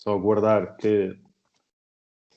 Só aguardar que...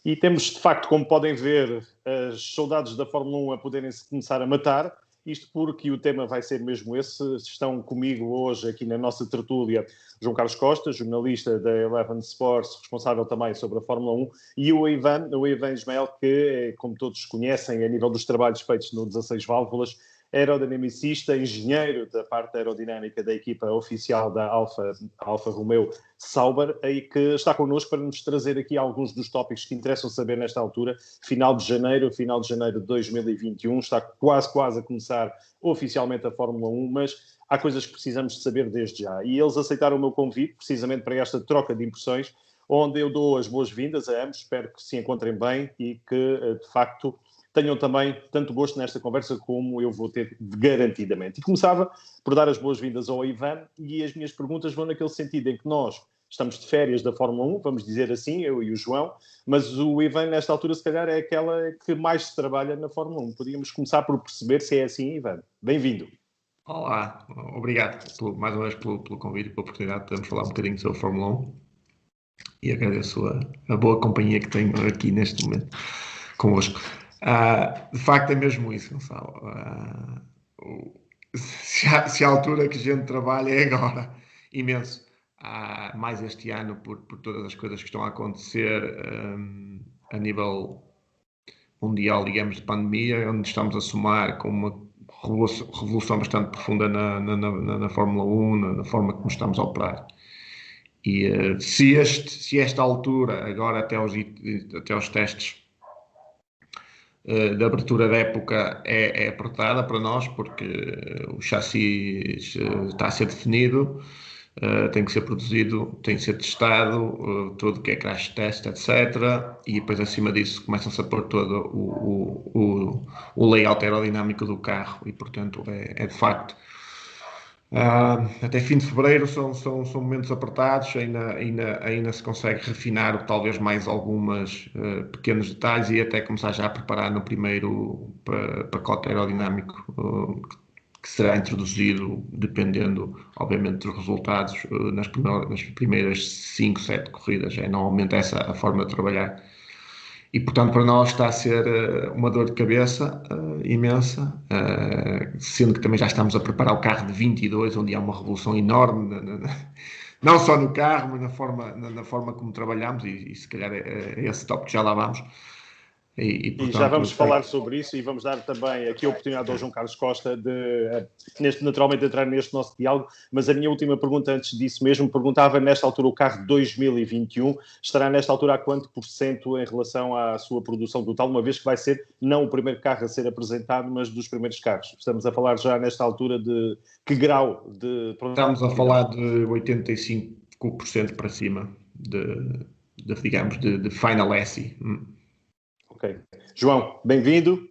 E temos, de facto, como podem ver, as saudades da Fórmula 1 a poderem-se começar a matar. Isto porque o tema vai ser mesmo esse. Estão comigo hoje aqui na nossa tertúlia João Carlos Costa, jornalista da Eleven Sports, responsável também sobre a Fórmula 1, e o Ivan Ismael, que, como todos conhecem, a nível dos trabalhos feitos no 16 válvulas, aerodinamicista, engenheiro da parte aerodinâmica da equipa oficial da Alfa Romeo Sauber, e que está connosco para nos trazer aqui alguns dos tópicos que interessam saber nesta altura. Final de janeiro de 2021, está quase a começar oficialmente a Fórmula 1, mas há coisas que precisamos de saber desde já. E eles aceitaram o meu convite, precisamente para esta troca de impressões, onde eu dou as boas-vindas a ambos, espero que se encontrem bem e que, de facto, tenham também tanto gosto nesta conversa como eu vou ter garantidamente. E começava por dar as boas-vindas ao Ivan, e as minhas perguntas vão naquele sentido em que nós estamos de férias da Fórmula 1, vamos dizer assim, eu e o João, mas o Ivan, nesta altura, se calhar é aquela que mais se trabalha na Fórmula 1. Podíamos começar por perceber se é assim, Ivan. Bem-vindo. Olá, obrigado mais uma vez pelo convite e pela oportunidade de podermos falar um bocadinho sobre a Fórmula 1, e agradeço a boa companhia que tenho aqui neste momento convosco. De facto é mesmo isso, Gonçalo. Se a altura que a gente trabalha é agora, imenso. Mais este ano por todas as coisas que estão a acontecer a nível mundial, digamos, de pandemia, onde estamos a somar com uma revolução bastante profunda na Fórmula 1, na forma como estamos a operar. E se esta altura, agora até aos testes de abertura da época é apertada para nós, porque o chassi está a ser definido, tem que ser produzido, tem que ser testado, tudo que é crash test, etc. E depois, acima disso, começam-se a pôr todo o layout aerodinâmico do carro e, portanto, é de facto... até fim de fevereiro são momentos apertados, ainda se consegue refinar talvez mais alguns pequenos detalhes e até começar já a preparar no primeiro pacote aerodinâmico que será introduzido, dependendo, obviamente, dos resultados nas primeiras 5, 7 corridas. É normalmente essa a forma de trabalhar. E, portanto, para nós está a ser uma dor de cabeça imensa, sendo que também já estamos a preparar o carro de 22, onde há uma revolução enorme, não só no carro, mas na forma como trabalhamos, e se calhar é esse tópico que já lá vamos. Portanto, já vamos falar sobre isso e vamos dar também aqui a oportunidade ao João Carlos Costa de, naturalmente, entrar neste nosso diálogo, mas a minha última pergunta antes disso mesmo, perguntava nesta altura o carro de 2021 estará nesta altura a quanto por cento em relação à sua produção total, uma vez que vai ser não o primeiro carro a ser apresentado, mas dos primeiros carros. Estamos a falar já nesta altura de que grau de... Estamos a falar de 85% para cima digamos, de Final SE. Ok. João, bem-vindo.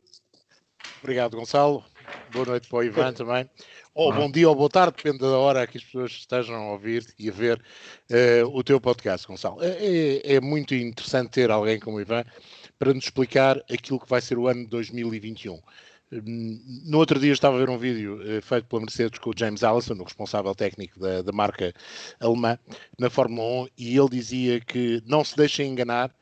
Obrigado, Gonçalo. Boa noite para o Ivan também. Ou bom dia ou boa tarde, depende da hora que as pessoas estejam a ouvir e a ver o teu podcast, Gonçalo. É muito interessante ter alguém como o Ivan para nos explicar aquilo que vai ser o ano de 2021. No outro dia estava a ver um vídeo feito pela Mercedes com o James Allison, o responsável técnico da marca alemã, na Fórmula 1, e ele dizia que não se deixem enganar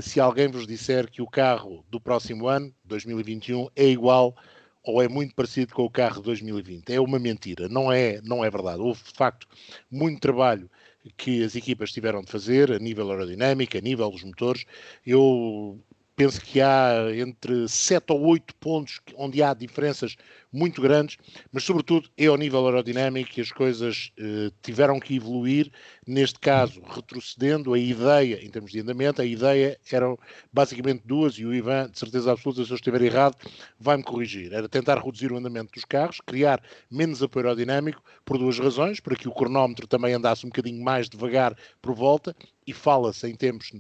se alguém vos disser que o carro do próximo ano, 2021, é igual ou é muito parecido com o carro de 2020. É uma mentira, não é verdade. Houve, de facto, muito trabalho que as equipas tiveram de fazer a nível aerodinâmico, a nível dos motores. Eu penso que há entre 7 ou 8 pontos onde há diferenças muito grandes, mas sobretudo é ao nível aerodinâmico que as coisas tiveram que evoluir, neste caso retrocedendo a ideia, em termos de andamento, a ideia eram basicamente duas, e o Ivan, de certeza absoluta, se eu estiver errado, vai-me corrigir. Era tentar reduzir o andamento dos carros, criar menos apoio aerodinâmico, por duas razões, para que o cronómetro também andasse um bocadinho mais devagar por volta, e fala-se em tempos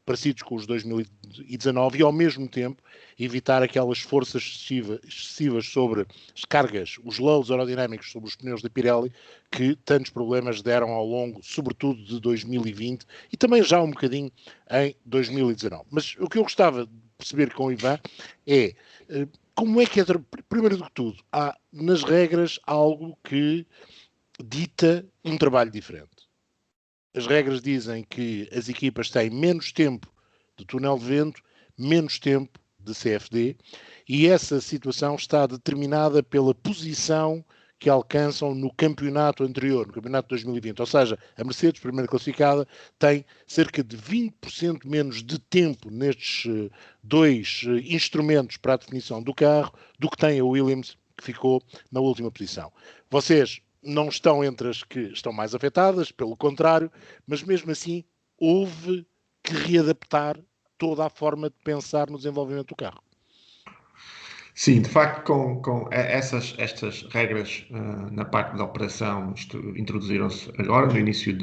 parecidos com os de 2019, e ao mesmo tempo evitar aquelas forças excessivas sobre as cargas, os loads aerodinâmicos sobre os pneus da Pirelli, que tantos problemas deram ao longo, sobretudo de 2020 e também já um bocadinho em 2019. Mas o que eu gostava de perceber com o Ivan é como é que é, primeiro do que tudo, há nas regras algo que dita um trabalho diferente. as regras dizem que as equipas têm menos tempo de túnel de vento, menos tempo de CFD, e essa situação está determinada pela posição que alcançam no campeonato anterior, no campeonato de 2020. Ou seja, a Mercedes, primeira classificada, tem cerca de 20% menos de tempo nestes dois instrumentos para a definição do carro do que tem a Williams, que ficou na última posição. Vocês não estão entre as que estão mais afetadas, pelo contrário, mas mesmo assim houve que readaptar toda a forma de pensar no desenvolvimento do carro. Sim, de facto, com estas regras na parte da operação introduziram-se agora, no início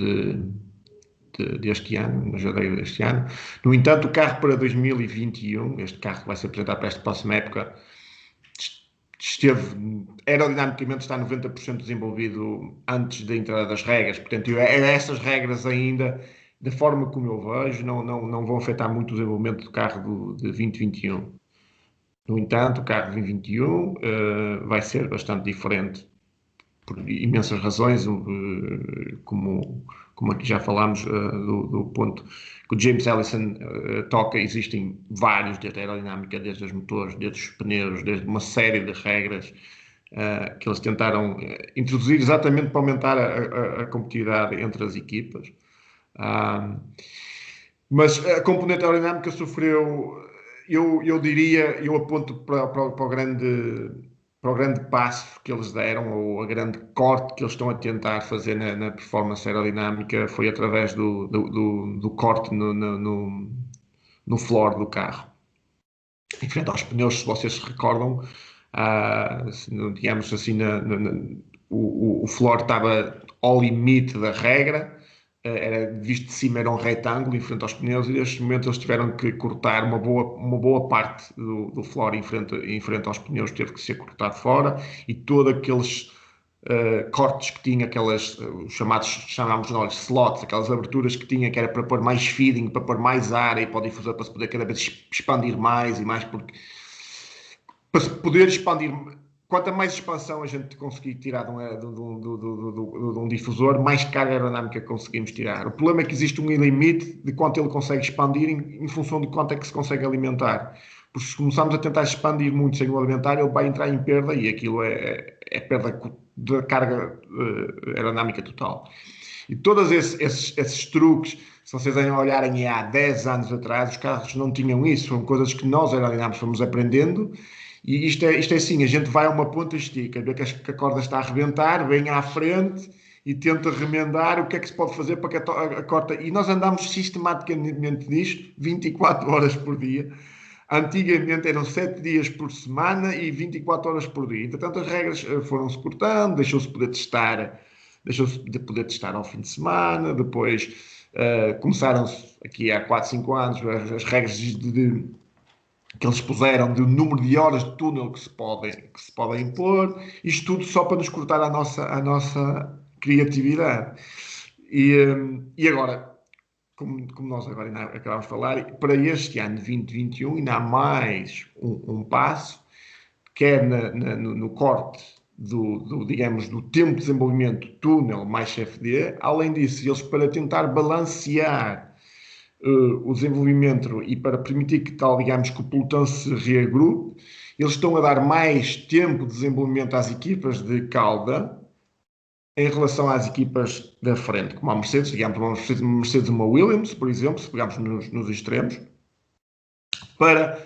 deste ano, no janeiro deste ano. No entanto, o carro para 2021, este carro que vai ser apresentado para esta próxima época, aerodinamicamente está 90% desenvolvido antes da entrada das regras. Portanto, essas regras ainda, da forma como eu vejo, não vão afetar muito o desenvolvimento do carro de 2021. No entanto, o carro de 2021 vai ser bastante diferente por imensas razões, como aqui já falámos do ponto que o James Allison toca. Existem vários, desde a aerodinâmica, desde os motores, desde os pneus, desde uma série de regras que eles tentaram introduzir exatamente para aumentar a competitividade entre as equipas. Mas a componente aerodinâmica sofreu, eu diria, eu aponto para o grande passo que eles deram, ou a grande corte que eles estão a tentar fazer na performance aerodinâmica, foi através do corte no floor do carro. Em frente aos pneus, se vocês se recordam, digamos assim, o floor estava ao limite da regra, era visto de cima, era um retângulo em frente aos pneus, e neste momento eles tiveram que cortar uma boa parte do floor em frente aos pneus, teve que ser cortado fora, e todos aqueles cortes que tinha, aquelas chamámos nós slots, aquelas aberturas que tinha, que era para pôr mais feeding, para pôr mais ar e para o difusor, para se poder cada vez expandir mais e mais, porque para se poder expandir, quanto mais expansão a gente conseguir tirar de um difusor, mais carga aerodinâmica conseguimos tirar. O problema é que existe um limite de quanto ele consegue expandir em função de quanto é que se consegue alimentar. Porque se começarmos a tentar expandir muito sem o alimentar, ele vai entrar em perda, e aquilo é perda da carga aerodinâmica total. E todos esses truques, se vocês olharem há 10 anos atrás, os carros não tinham isso, são coisas que nós aerodinâmicos fomos aprendendo. E isto é assim, a gente vai a uma ponta, estica, vê que a corda está a arrebentar, vem à frente e tenta remendar o que é que se pode fazer para que a corda... E nós andamos sistematicamente nisto, 24 horas por dia. Antigamente eram 7 dias por semana e 24 horas por dia. Entretanto, as regras foram-se cortando, deixou-se de poder testar ao fim de semana, depois começaram-se, aqui há 4, 5 anos, as regras que eles puseram do número de horas de túnel que se podem impor, isto tudo só para nos cortar a nossa criatividade. E agora, como nós agora acabámos de falar, para este ano de 2021 ainda há mais um passo, quer no corte digamos, do tempo de desenvolvimento túnel mais CFD. Além disso, eles, para tentar balancear o desenvolvimento e para permitir que tal, digamos, que o pelotão se reagrupe, eles estão a dar mais tempo de desenvolvimento às equipas de cauda em relação às equipas da frente, como a Mercedes, digamos, uma Mercedes e uma Williams, por exemplo, se pegarmos nos extremos, para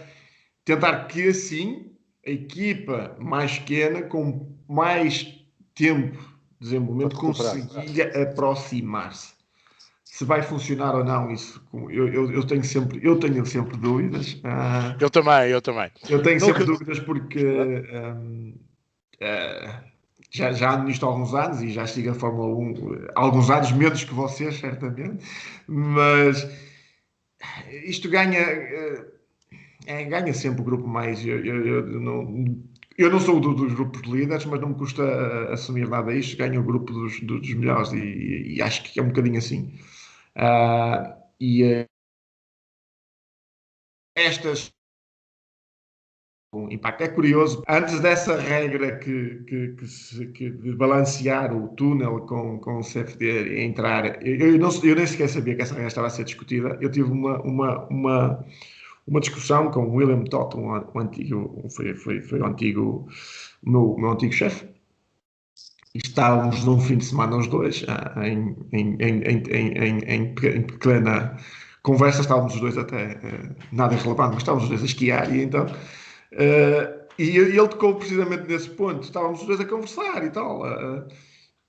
tentar que assim a equipa mais pequena, com mais tempo de desenvolvimento, consiga aproximar-se. Se vai funcionar ou não, isso eu tenho sempre dúvidas. Eu também. Eu tenho sempre dúvidas porque já ando nisto há alguns anos e já sigo a Fórmula 1 há alguns anos, menos que vocês, certamente, mas isto ganha sempre o grupo mais. Eu não sou dos grupos de líderes, mas não me custa assumir nada a isto. Ganha o grupo dos melhores e acho que é um bocadinho assim. Estas impacto. É curioso, antes dessa regra de balancear o túnel com o CFD e entrar, eu nem sequer sabia que essa regra estava a ser discutida. Eu tive uma discussão com o William Totten, foi o meu antigo chefe. Estávamos num fim de semana os dois, em pequena conversa, estávamos os dois até, nada irrelevante, mas estávamos os dois a esquiar, e então, e ele tocou precisamente nesse ponto, estávamos os dois a conversar e tal,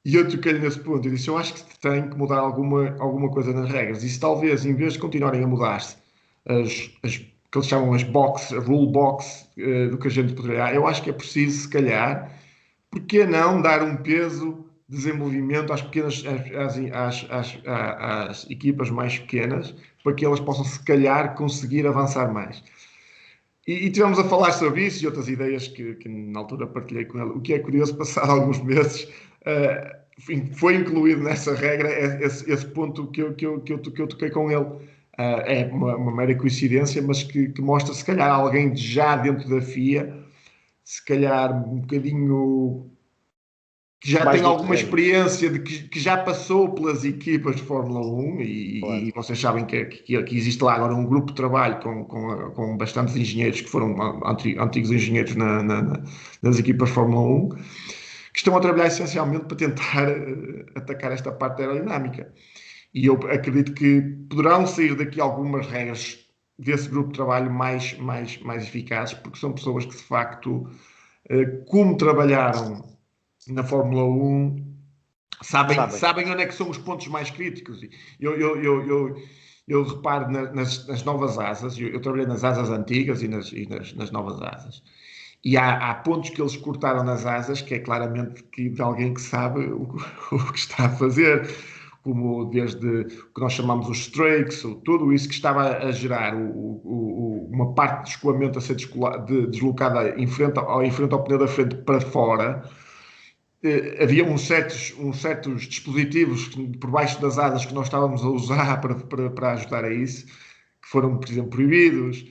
e eu toquei nesse ponto, e disse, eu acho que tem que mudar alguma coisa nas regras, e se talvez, em vez de continuarem a mudar-se, que eles chamam as rule box, do que a gente poderia, eu acho que é preciso, se calhar, porque não dar um peso de desenvolvimento às pequenas, às equipas mais pequenas, para que elas possam, se calhar, conseguir avançar mais. E tivemos a falar sobre isso e outras ideias que na altura partilhei com ele. O que é curioso, passado alguns meses, foi incluído nessa regra esse ponto que eu toquei com ele. É uma mera coincidência, mas que mostra, se calhar, alguém já dentro da FIA, se calhar um bocadinho que já tem alguma experiência, que já passou pelas equipas de Fórmula 1 e vocês sabem que existe lá agora um grupo de trabalho com bastantes engenheiros que foram antigos engenheiros nas equipas de Fórmula 1, que estão a trabalhar essencialmente para tentar atacar esta parte aerodinâmica. E eu acredito que poderão sair daqui algumas regras desse grupo de trabalho mais eficazes, porque são pessoas que, de facto, como trabalharam na Fórmula 1, sabem onde é que são os pontos mais críticos. Eu reparo nas novas asas, eu trabalhei nas asas antigas e nas novas asas, e há pontos que eles cortaram nas asas que é claramente de alguém que sabe o que está a fazer, como desde o que nós chamamos os strakes, tudo isso que estava a gerar uma parte de escoamento a ser deslocada em frente ao pneu da frente para fora. Havia uns certos dispositivos por baixo das asas que nós estávamos a usar para ajudar a isso, que foram, por exemplo, proibidos,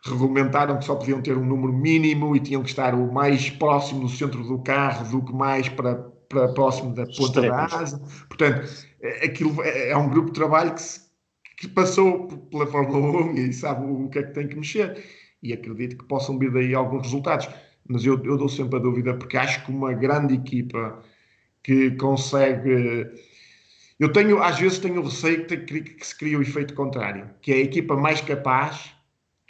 regulamentaram que só podiam ter um número mínimo e tinham que estar o mais próximo do centro do carro do que mais para próximo da ponta da asa. Portanto, aquilo é um grupo de trabalho que passou pela Fórmula 1 e sabe o que é que tem que mexer. E acredito que possam vir daí alguns resultados. Mas eu dou sempre a dúvida, porque acho que uma grande equipa que consegue... às vezes tenho receio que se crie o efeito contrário, que é a equipa mais capaz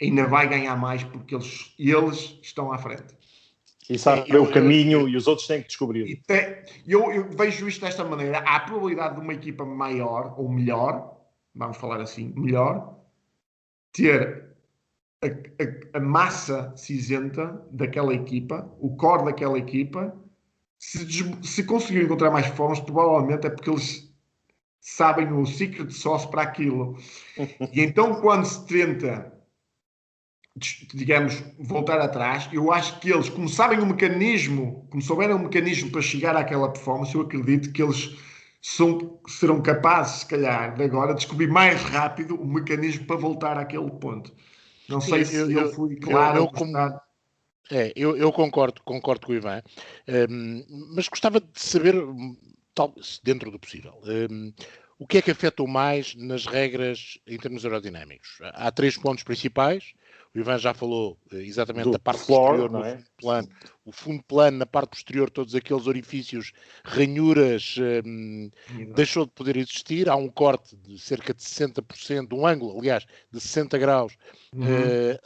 ainda vai ganhar mais porque eles estão à frente. E sabem o caminho e os outros têm que descobrir. Eu vejo isto desta maneira. Há a probabilidade de uma equipa maior ou melhor, vamos falar assim, melhor, ter a massa cinzenta daquela equipa, o core daquela equipa. Se conseguir encontrar mais formas, provavelmente é porque eles sabem o secret sauce para aquilo. E então, quando se tenta, digamos, voltar atrás, eu acho que eles, como souberam um mecanismo para chegar àquela performance, eu acredito que eles serão capazes, se calhar, de agora, descobrir mais rápido o mecanismo para voltar àquele ponto. Não sei se eu fui claro. Eu concordo com o Ivan, mas gostava de saber, dentro do possível, o que é que afetou mais nas regras em termos aerodinâmicos. Há 3 pontos principais. O Ivan já falou exatamente da parte posterior, no fundo plano. O fundo plano, na parte posterior, todos aqueles orifícios, ranhuras, deixou de poder existir. Há um corte de cerca de 60%, um ângulo, aliás, de 60 graus,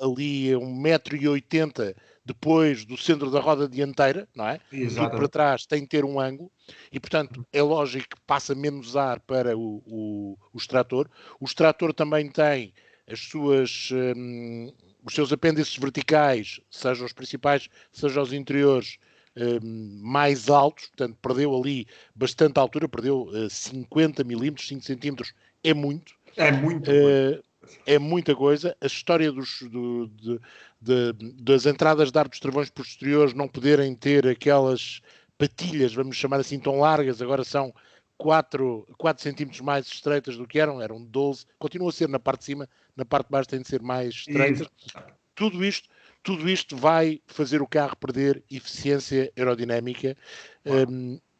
ali a 1,80 m depois do centro da roda dianteira, não é? Exatamente. Tudo para trás tem que ter um ângulo e, portanto, é lógico que passa menos ar para o extrator. O extrator também tem os seus apêndices verticais, sejam os principais, sejam os interiores, mais altos, portanto, perdeu ali bastante altura, perdeu 50 milímetros, 5 centímetros, é muito. É muito. É muita coisa. A história das entradas de ar dos travões posteriores não poderem ter aquelas patilhas, vamos chamar assim, tão largas, agora são 4 centímetros mais estreitas do que eram 12, continua a ser na parte de cima, na parte de baixo tem de ser mais estreitas. tudo isto vai fazer o carro perder eficiência aerodinâmica.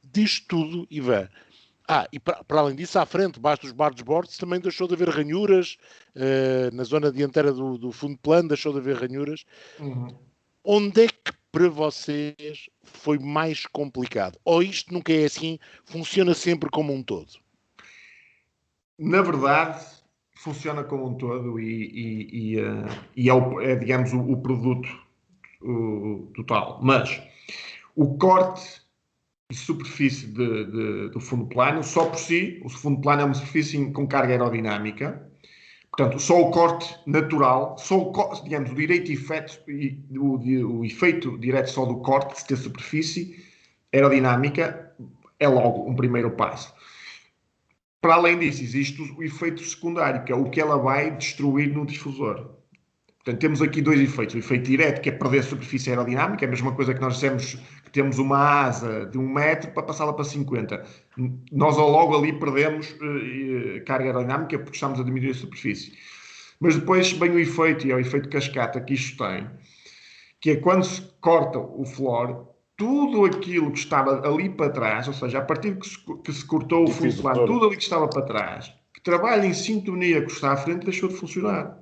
Diz tudo, Ivan. E para além disso, à frente, debaixo dos bargeboards, também deixou de haver ranhuras. Na zona dianteira do fundo plano, deixou de haver ranhuras. Onde é que, para vocês, foi mais complicado? Ou isto nunca é assim? Funciona sempre como um todo? Na verdade, funciona como um todo e é, digamos, o produto total. Mas o corte de superfície do fundo plano, só por si, o fundo plano é uma superfície com carga aerodinâmica. Portanto, só o corte natural, digamos, o direito efeito, o efeito direto só do corte da superfície aerodinâmica é logo um primeiro passo. Para além disso, existe o efeito secundário, que é o que ela vai destruir no difusor. Portanto, temos aqui dois efeitos. O efeito direto, que é perder a superfície aerodinâmica, é a mesma coisa que nós dissemos que temos uma asa de 1 metro para passá-la para 50. Nós logo ali perdemos carga aerodinâmica porque estamos a diminuir a superfície. Mas depois vem o efeito, e é o efeito cascata que isto tem, que é quando se corta o floor, tudo aquilo que estava ali para trás, ou seja, a partir que se cortou o fundo plano, tudo ali que estava para trás, que trabalha em sintonia com o que está à frente, deixou de funcionar.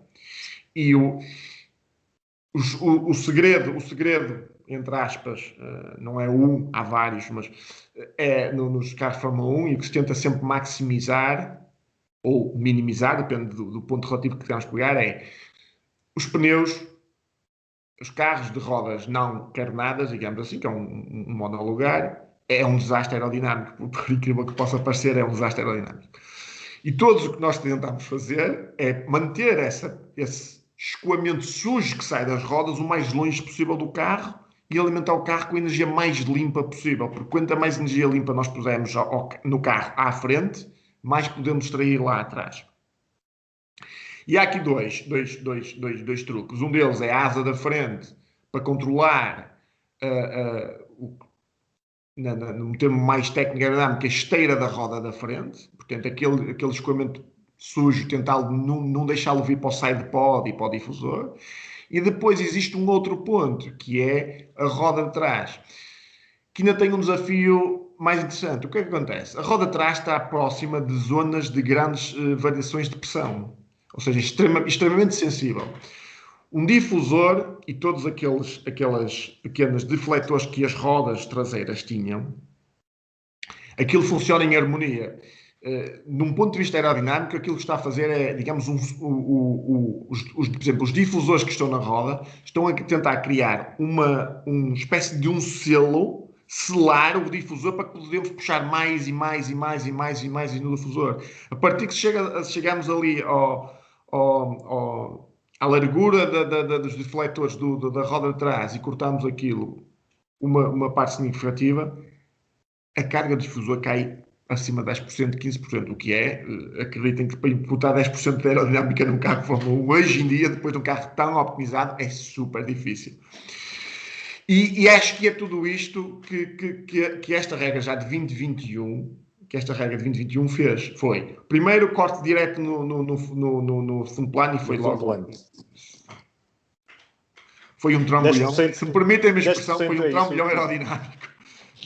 E o segredo, entre aspas, não é um, há vários, mas é nos carros de Fórmula 1 e que se tenta sempre maximizar ou minimizar, depende do ponto relativo que queremos pegar, é os pneus, os carros de rodas não carnadas, digamos assim, que é um monolugar, é um desastre aerodinâmico, por incrível que possa parecer, é um desastre aerodinâmico. E todos o que nós tentamos fazer é manter esse escoamento sujo que sai das rodas o mais longe possível do carro e alimentar o carro com a energia mais limpa possível, porque quanto mais energia limpa nós pusermos no carro à frente, mais podemos extrair lá atrás. E há aqui dois truques. Um deles é a asa da frente para controlar, num termo mais técnico aerodinâmico, a esteira da roda da frente. Portanto, aquele escoamento sujo, tentar não deixá-lo vir para o side pod e para o difusor. E depois existe um outro ponto, que é a roda de trás, que ainda tem um desafio mais interessante. O que é que acontece? A roda de trás está próxima de zonas de grandes variações de pressão, ou seja, extremamente sensível. Um difusor e todos aqueles pequenos defletores que as rodas traseiras tinham, aquilo funciona em harmonia. Num ponto de vista aerodinâmico, aquilo que está a fazer é, digamos, por exemplo, os difusores que estão na roda estão a tentar criar uma espécie de um selo, selar o difusor para que podemos puxar mais e mais no difusor. A partir que chegamos ali à largura dos defletores da roda de trás e cortamos aquilo uma parte significativa, a carga do difusor cai acima de 10%, 15%, o que é, acreditem que para imputar 10% de aerodinâmica num carro de Fórmula 1, hoje em dia, depois de um carro tão optimizado, é super difícil. E acho que é tudo isto que esta regra já de 2021, fez. Foi, primeiro, corte direto no fundo plano e foi logo... Foi um trambolhão. Se me permitem a expressão, foi um trambolhão aerodinâmico.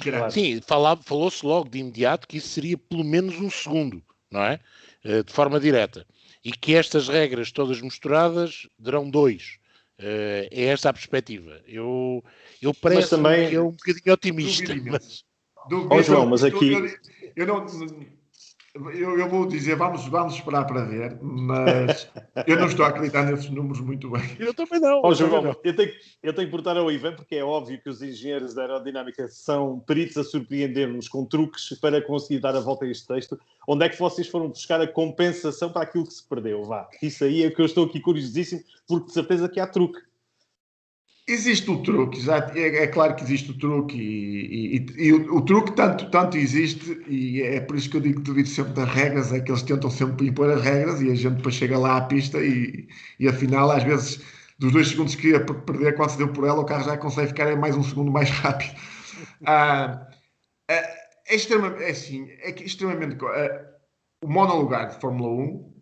Claro. Sim, falou-se logo de imediato que isso seria pelo menos um segundo, não é? De forma direta. E que estas regras todas misturadas darão 2. É esta a perspectiva. Eu parece também... que é um bocadinho otimista. João, mas aqui... Eu vou dizer, vamos esperar para ver, mas eu não estou a acreditar nesses números muito bem. Eu também não. João, eu tenho que perguntar ao Ivan, porque é óbvio que os engenheiros da aerodinâmica são peritos a surpreender-nos com truques para conseguir dar a volta a este texto. Onde é que vocês foram buscar a compensação para aquilo que se perdeu? Vá, isso aí é que eu estou aqui curiosíssimo, porque de certeza que há truque. Existe o truque, é claro que existe o truque e o truque tanto existe e é por isso que eu digo que duvido sempre das regras, é que eles tentam sempre impor as regras e a gente depois chega lá à pista e afinal às vezes dos 2 segundos que ia perder quando se deu por ela o carro já consegue ficar mais 1 segundo mais rápido. É extremamente o monolugar de Fórmula 1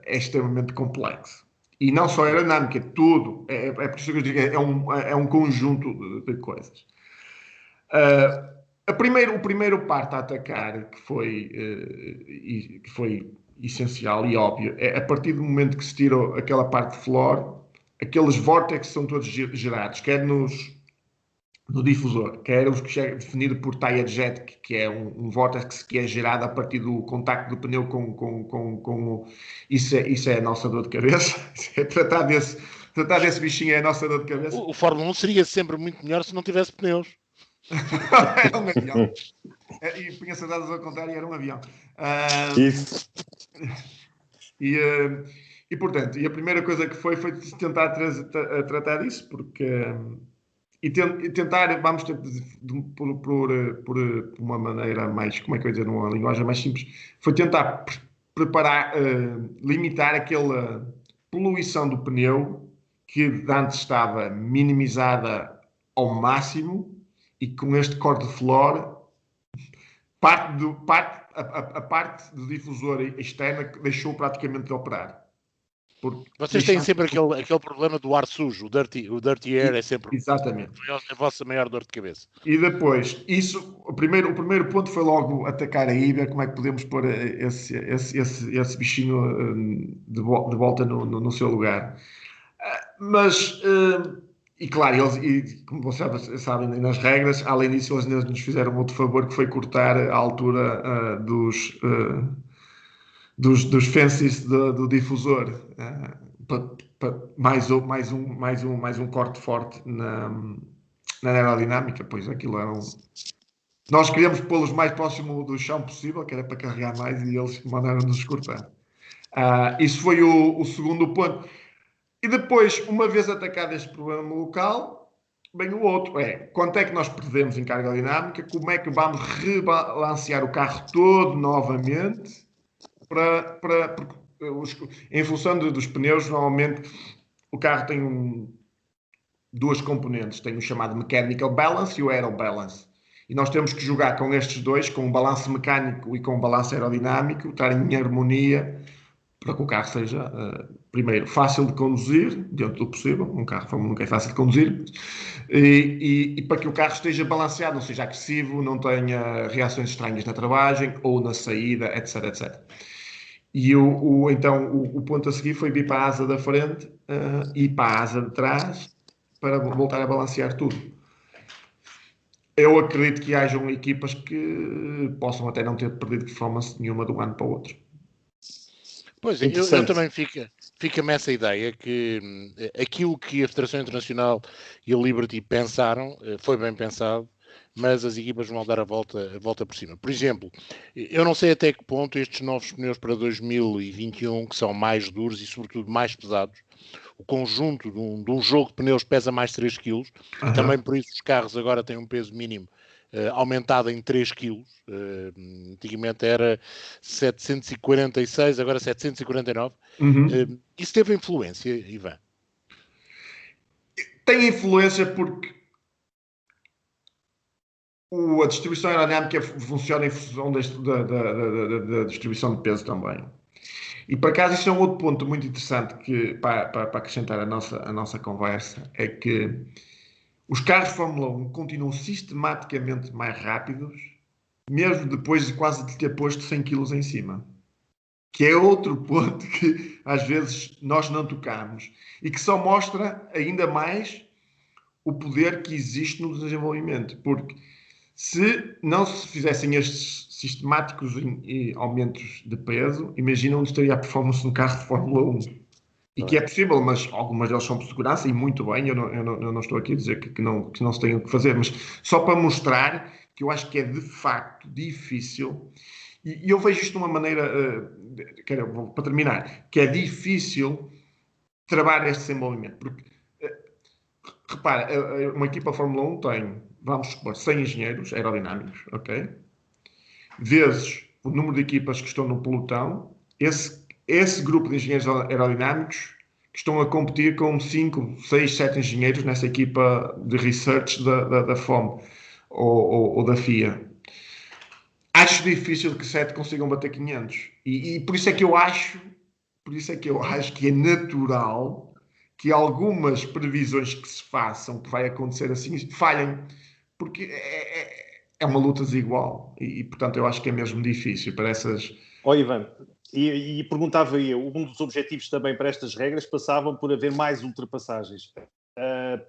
é extremamente complexo. E não só a aerodinâmica, tudo. É por isso que eu digo, é um conjunto de coisas. O primeiro parte a atacar, que foi essencial e óbvio, é a partir do momento que se tirou aquela parte de floor, aqueles vórtices são todos gerados, quer no difusor, quer os que é definido por tire jet, que é um vórtice que é gerado a partir do contacto do pneu com isso é a nossa dor de cabeça. Tratar desse bichinho é a nossa dor de cabeça. O Fórmula 1 seria sempre muito melhor se não tivesse pneus. Era um avião. E punha soldados ao contrário, era um avião. Isso. E portanto, a primeira coisa que foi tentar tratar disso, porque e tentar, vamos ter por uma maneira mais, como é que eu ia dizer, numa linguagem mais simples, foi tentar preparar, limitar aquela poluição do pneu que antes estava minimizada ao máximo, e com este corte de floor, a parte do difusor externa deixou praticamente de operar. Vocês têm sempre aquele problema do ar sujo, o dirty air é sempre exatamente a vossa maior dor de cabeça. E depois, o primeiro ponto foi logo atacar aí, ver como é que podemos pôr esse bichinho de volta no seu lugar. Mas, e claro, como vocês sabem, nas regras, além disso, eles nos fizeram outro favor, que foi cortar a altura dos fences do difusor, mais um corte forte na aerodinâmica, pois aquilo era Nós queríamos pô-los mais próximo do chão possível, que era para carregar mais, e eles mandaram-nos cortar. Isso foi o segundo ponto. E depois, uma vez atacado este problema local, vem o outro. Quanto é que nós perdemos em carga dinâmica? Como é que vamos rebalancear o carro todo novamente? Em função dos pneus, normalmente o carro tem duas componentes. Tem o chamado mechanical balance e o aero balance. E nós temos que jogar com estes dois, com o balanço mecânico e com o balanço aerodinâmico, estar em harmonia para que o carro seja, primeiro, fácil de conduzir, dentro do possível. Um carro nunca é fácil de conduzir. E para que o carro esteja balanceado, não seja agressivo, não tenha reações estranhas na travagem ou na saída, etc, etc. E então o ponto a seguir foi vir para a asa da frente e para a asa de trás para voltar a balancear tudo. Eu acredito que hajam equipas que possam até não ter perdido performance nenhuma de um ano para o outro. Pois, eu também fica-me essa ideia que aquilo que a Federação Internacional e a Liberty pensaram foi bem pensado, mas as equipas vão dar a volta por cima. Por exemplo, eu não sei até que ponto estes novos pneus para 2021, que são mais duros e sobretudo mais pesados, o conjunto de um jogo de pneus pesa mais 3 kg, também por isso os carros agora têm um peso mínimo aumentado em 3 kg. Antigamente era 746, agora 749. Isso teve influência, Ivan? Tem influência porque a distribuição aerodinâmica funciona em função da distribuição de peso também. E, por acaso, isso é um outro ponto muito interessante para acrescentar a nossa conversa, é que os carros de Fórmula 1 continuam sistematicamente mais rápidos, mesmo depois de quase de ter posto 100 kg em cima. Que é outro ponto que, às vezes, nós não tocamos. E que só mostra ainda mais o poder que existe no desenvolvimento. Porque se não se fizessem estes sistemáticos aumentos de peso, imagina onde estaria a performance no carro de Fórmula 1. E que é possível, mas algumas delas são por segurança, e muito bem, eu não estou aqui a dizer que não se tem o que fazer, mas só para mostrar que eu acho que é de facto difícil, e eu vejo isto de uma maneira, para terminar, que é difícil trabalhar este desenvolvimento, porque, repara, uma equipa Fórmula 1 tem, vamos supor, 100 engenheiros aerodinâmicos, ok? Vezes o número de equipas que estão no pelotão, esse grupo de engenheiros aerodinâmicos que estão a competir com 5, 6, 7 engenheiros nessa equipa de research da FOM ou da FIA. Acho difícil que 7 consigam bater 500. E por isso é que eu acho, por isso é que eu acho que é natural que algumas previsões que se façam, que vai acontecer assim, falhem, porque é uma luta desigual e, portanto, eu acho que é mesmo difícil para essas... Ivan, e perguntava eu, um dos objetivos também para estas regras passavam por haver mais ultrapassagens.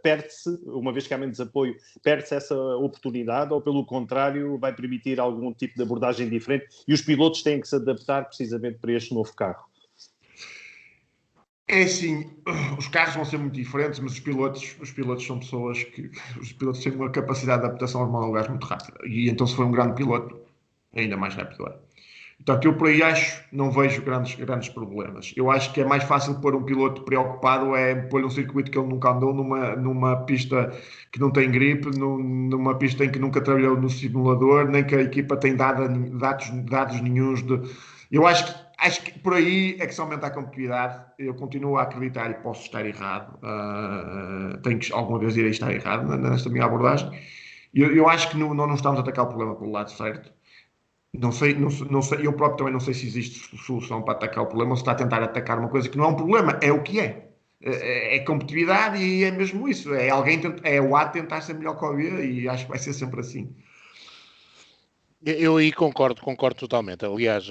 Perde-se, uma vez que há menos apoio, perde-se essa oportunidade ou, pelo contrário, vai permitir algum tipo de abordagem diferente e os pilotos têm que se adaptar precisamente para este novo carro? É assim, os carros vão ser muito diferentes, mas os pilotos são pessoas que... Os pilotos têm uma capacidade de adaptação aos lugares muito rápida. E então, se for um grande piloto, ainda mais rápido é. Portanto, eu por aí não vejo grandes problemas. Eu acho que é mais fácil pôr um piloto preocupado pôr um circuito que ele nunca andou, numa pista que não tem grip, numa pista em que nunca trabalhou no simulador, nem que a equipa tem dados nenhuns de... Eu acho que por aí é que se aumenta a competitividade. Eu continuo a acreditar e posso estar errado. Tenho que alguma vez irei estar errado nesta minha abordagem. Eu acho que não estamos a atacar o problema pelo lado certo. Não sei, eu próprio também não sei se existe solução para atacar o problema ou se está a tentar atacar uma coisa que não é um problema, é o que é. É competitividade e é mesmo isso. É o A tentar ser melhor que o B e acho que vai ser sempre assim. Eu aí concordo totalmente. Aliás,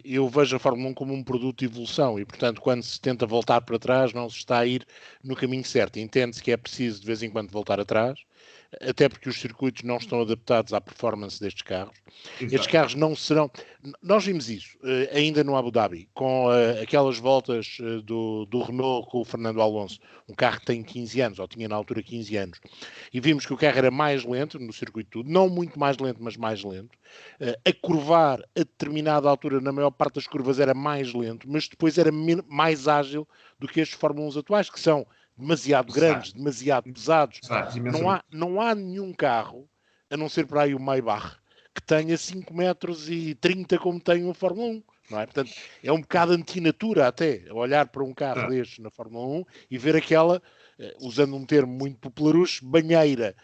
eu vejo a Fórmula 1 como um produto de evolução e, portanto, quando se tenta voltar para trás, não se está a ir no caminho certo. Entende-se que é preciso, de vez em quando, voltar atrás, até porque os circuitos não estão adaptados à performance destes carros. Exato. Estes carros não serão... Nós vimos isso ainda no Abu Dhabi, com aquelas voltas do Renault com o Fernando Alonso, um carro que tem 15 anos, ou tinha na altura 15 anos, e vimos que o carro era mais lento no circuito tudo, não muito mais lento, mas mais lento. A curvar a determinada altura, na maior parte das curvas, era mais lento, mas depois era mais ágil do que estes Fórmula 1 atuais, que são demasiado grandes, demasiado pesados. Não há nenhum carro, a não ser para aí o Maybach, que tenha 5,30 metros como tem o Fórmula 1. Não é? Portanto, é um bocado antinatura até, olhar para um carro destes na Fórmula 1 e ver aquela, usando um termo muito popularucho, banheira.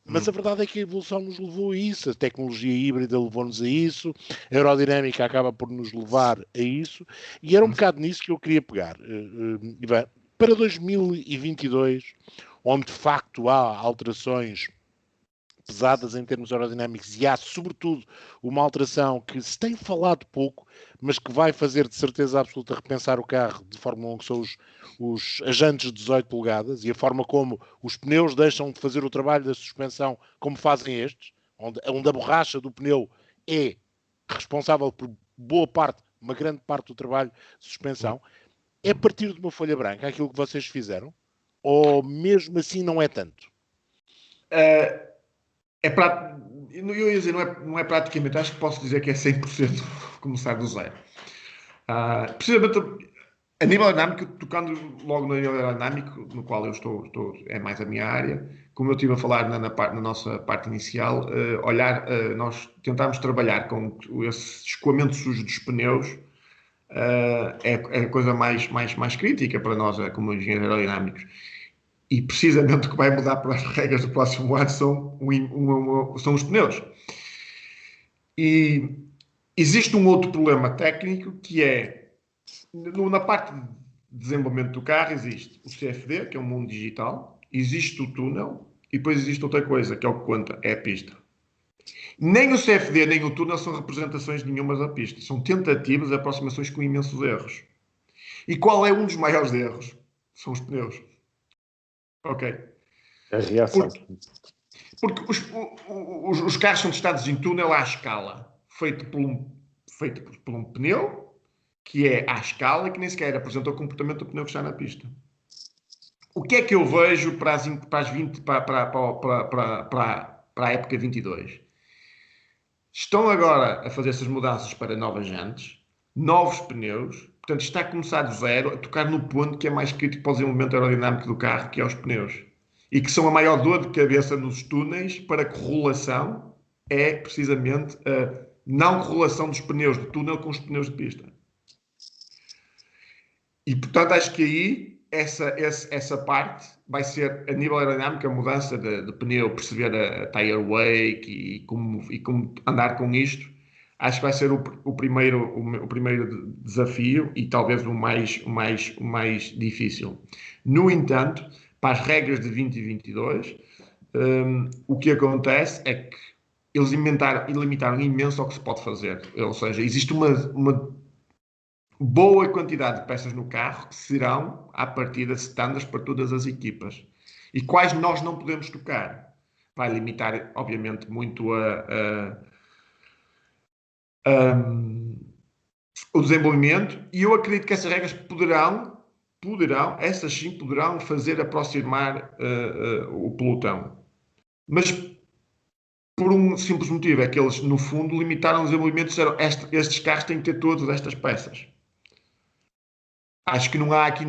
Mas a verdade é que a evolução nos levou a isso, a tecnologia híbrida levou-nos a isso, a aerodinâmica acaba por nos levar a isso, e era um bocado nisso que eu queria pegar. Ivan, para 2022, onde de facto há alterações pesadas em termos aerodinâmicos e há, sobretudo, uma alteração que se tem falado pouco, mas que vai fazer de certeza absoluta repensar o carro de Fórmula 1, que são os ajantes de 18 polegadas e a forma como os pneus deixam de fazer o trabalho da suspensão como fazem estes, onde a borracha do pneu é responsável por uma grande parte do trabalho de suspensão. É a partir de uma folha branca aquilo que vocês fizeram? Ou mesmo assim não é tanto? Eu ia dizer, não é praticamente, acho que posso dizer que é 100% começar do zero. Precisamente a nível aerodinâmico, tocando logo no nível aerodinâmico, no qual eu estou, é mais a minha área, como eu estive a falar na nossa parte inicial, nós tentámos trabalhar com esse escoamento sujo dos pneus. É a coisa mais crítica para nós como engenheiros aerodinâmicos. E precisamente o que vai mudar para as regras do próximo ano são os pneus. E existe um outro problema técnico que é, na parte de desenvolvimento do carro, existe o CFD, que é um mundo digital, existe o túnel, e depois existe outra coisa, que é o que conta, é a pista. Nem o CFD nem o túnel são representações nenhumas da pista. São tentativas de aproximações com imensos erros. E qual é um dos maiores erros? São os pneus. Ok. A reação. Porque os carros são testados em túnel à escala. Feito por um pneu, que é à escala, que nem sequer apresenta o comportamento do pneu que está na pista. O que é que eu vejo para a época 22? Estão agora a fazer essas mudanças para novas jantes, novos pneus, portanto está a começar do zero, a tocar no ponto que é mais crítico para o desenvolvimento aerodinâmico do carro, que é os pneus. E que são a maior dor de cabeça nos túneis para correlação, é precisamente a não correlação dos pneus de túnel com os pneus de pista. E portanto acho que aí essa parte vai ser, a nível aerodinâmico, a mudança de pneu, perceber a tire wake e como andar com isto. acho que vai ser o primeiro desafio e talvez o mais difícil. No entanto, para as regras de 2022, o que acontece é que eles limitaram imenso ao que se pode fazer. Ou seja, existe uma boa quantidade de peças no carro que serão, à partida, standards para todas as equipas. E quais nós não podemos tocar. Vai limitar, obviamente, muito o desenvolvimento, e eu acredito que essas regras essas sim poderão fazer aproximar o pelotão. Mas por um simples motivo, é que eles, no fundo, limitaram o desenvolvimento e disseram estes carros têm que ter todas estas peças. Acho que não há aqui